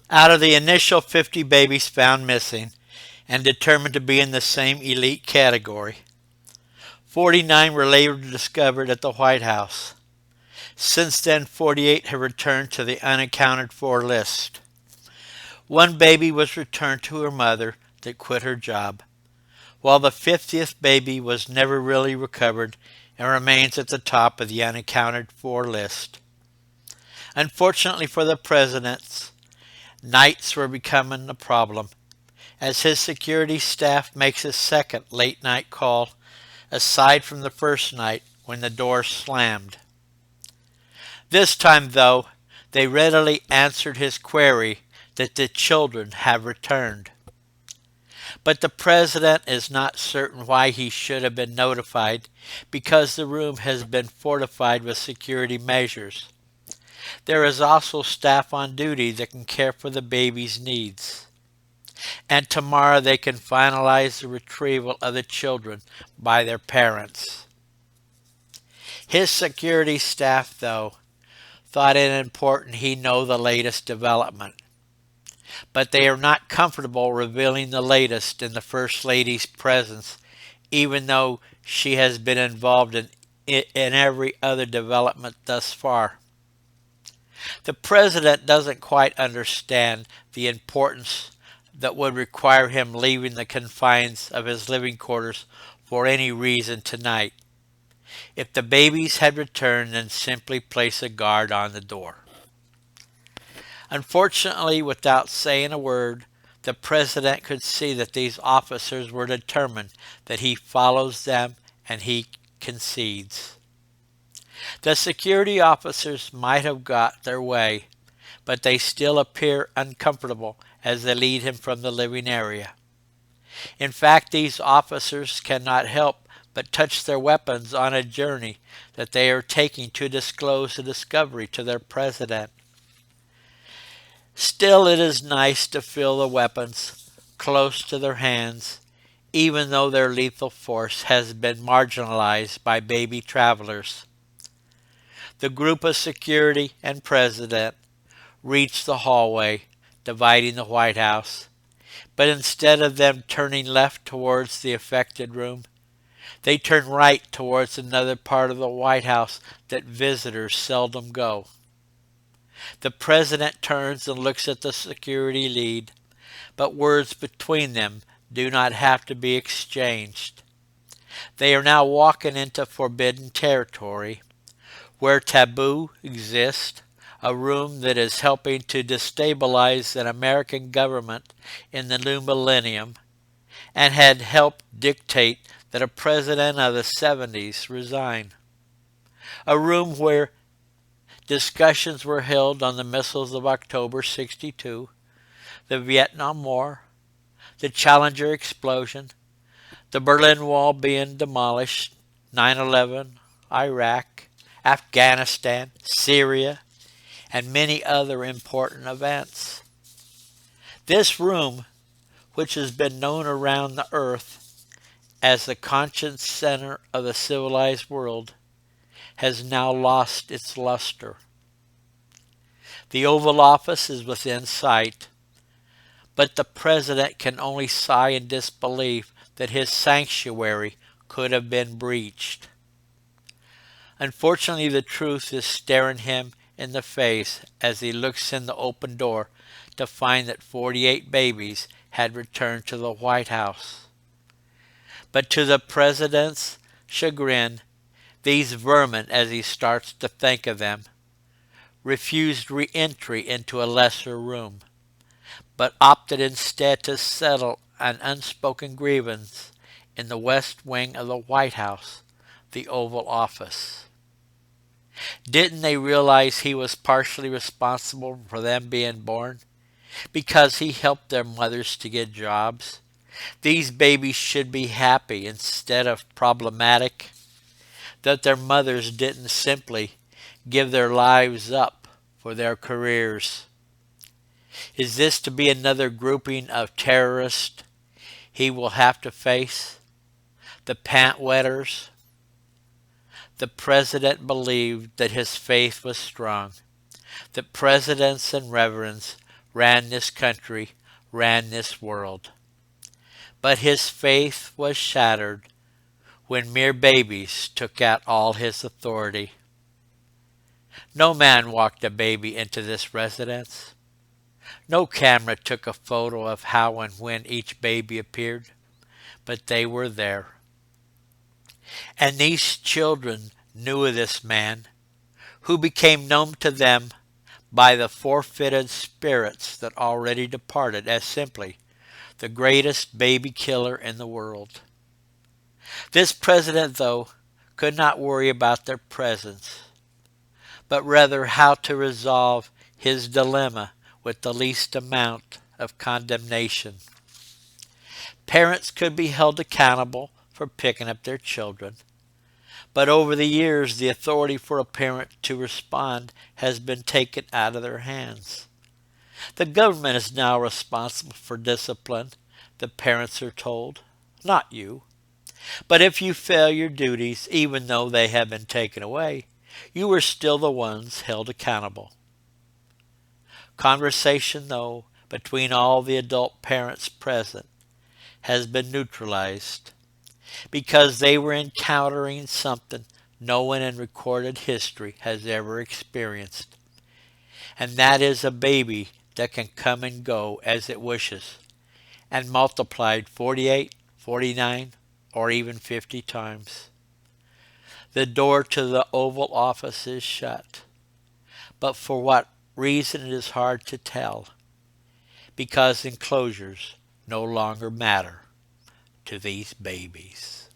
Out of the initial 50 babies found missing and determined to be in the same elite category, 49 were later discovered at the White House. Since then, 48 have returned to the unaccounted for list. One baby was returned to her mother that quit her job, while the 50th baby was never really recovered and remains at the top of the unaccounted for list. Unfortunately for the president, nights were becoming a problem as his security staff makes a second late night call aside from the first night when the door slammed. This time, though, they readily answered his query that the children have returned. But the president is not certain why he should have been notified because the room has been fortified with security measures. There is also staff on duty that can care for the baby's needs. And tomorrow they can finalize the retrieval of the children by their parents. His security staff, though, thought it important he know the latest development. But they are not comfortable revealing the latest in the First Lady's presence, even though she has been involved in every other development thus far. The president doesn't quite understand the importance that would require him leaving the confines of his living quarters for any reason tonight. If the babies had returned, then simply place a guard on the door. Unfortunately, without saying a word, the president could see that these officers were determined that he follows them and he concedes. The security officers might have got their way, but they still appear uncomfortable as they lead him from the living area. In fact, these officers cannot help but touch their weapons on a journey that they are taking to disclose the discovery to their president. Still, it is nice to feel the weapons close to their hands, even though their lethal force has been marginalized by baby travelers. The group of security and president reach the hallway dividing the White House, but instead of them turning left towards the affected room, they turn right towards another part of the White House that visitors seldom go. The president turns and looks at the security lead, but words between them do not have to be exchanged. They are now walking into forbidden territory, where taboo exists, a room that is helping to destabilize an American government in the new millennium, and had helped dictate that a president of the 70s resign. A room where discussions were held on the missiles of October 62, the Vietnam War, the Challenger explosion, the Berlin Wall being demolished, 9/11, Iraq, Afghanistan, Syria, and many other important events. This room, which has been known around the earth as the conscience center of the civilized world, has now lost its luster. The Oval Office is within sight, but the president can only sigh in disbelief that his sanctuary could have been breached. Unfortunately, the truth is staring him in the face as he looks in the open door to find that 48 babies had returned to the White House. But to the president's chagrin, these vermin, as he starts to think of them, refused re-entry into a lesser room, but opted instead to settle an unspoken grievance in the west wing of the White House, the Oval Office. Didn't they realize he was partially responsible for them being born? Because he helped their mothers to get jobs? These babies should be happy instead of problematic. That their mothers didn't simply give their lives up for their careers. Is this to be another grouping of terrorists he will have to face? The pant wetters? The president believed that his faith was strong, that presidents and reverends ran this country, ran this world. But his faith was shattered when mere babies took out all his authority. No man walked a baby into this residence. No camera took a photo of how and when each baby appeared, but they were there. And these children knew of this man, who became known to them by the forfeited spirits that already departed as simply the greatest baby killer in the world. This president, though, could not worry about their presence, but rather how to resolve his dilemma with the least amount of condemnation. Parents could be held accountable for picking up their children, but over the years the authority for a parent to respond has been taken out of their hands. The government is now responsible for discipline, the parents are told, not you. But if you fail your duties, even though they have been taken away, you are still the ones held accountable. Conversation, though, between all the adult parents present has been neutralized because they were encountering something no one in recorded history has ever experienced. And that is a baby that can come and go as it wishes, and multiplied 48, 49, or even 50 times. The door to the Oval Office is shut, but for what reason it is hard to tell, because enclosures no longer matter to these babies.